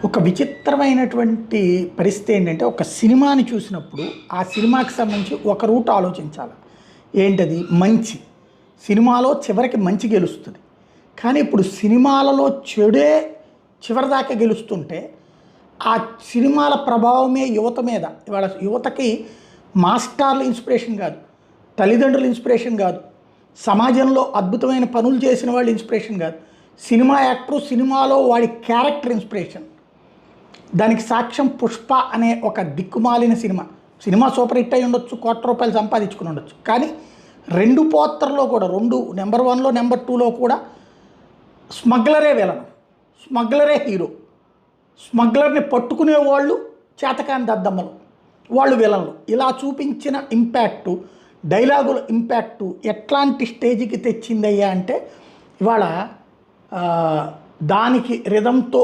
ఒక విచిత్రమైనటువంటి పరిస్థితి ఏంటంటే, ఒక సినిమాని చూసినప్పుడు, ఆ సినిమాకి సంబంధించి ఒక రూట్ ఆలోచించాలి. ఏంటది? మంచి. సినిమాలో చివరికి మంచి గెలుస్తుంది. కానీ ఇప్పుడు సినిమాలలో చెడే చివరిదాకా గెలుస్తుంటే, ఆ సినిమాల ప్రభావమే యువత మీద ఇవాళ యువతకి మాస్టార్ల ఇన్స్పిరేషన్ కాదు, తల్లిదండ్రుల ఇన్స్పిరేషన్ కాదు, సమాజంలో అద్భుతమైన పనులు చేసిన వాళ్ళు ఇన్స్పిరేషన్ కాదు, సినిమా యాక్టరు సినిమాలో వాడి క్యారెక్టర్ ఇన్స్పిరేషన్. దానికి సాక్ష్యం పుష్ప అనే ఒక దిక్కుమాలిన సినిమా. సినిమా సూపర్ హిట్ అయి ఉండొచ్చు, ₹1,00,00,000 సంపాదించుకుని ఉండొచ్చు. కానీ రెండు పోత్రలో కూడా, రెండు నెంబర్ 1లో నెంబర్ 2లో కూడా స్మగ్లరే విలను, స్మగ్లరే హీరో. స్మగ్లర్ని పట్టుకునే వాళ్ళు చేతకాని దద్దమ్మలు, వాళ్ళు విలన్లు. ఇలా చూపించిన ఇంపాక్టు, డైలాగుల ఇంపాక్టు ఎట్లాంటి స్టేజ్కి తెచ్చిందయ్యా అంటే, ఇవాళ దానికి రిధంతో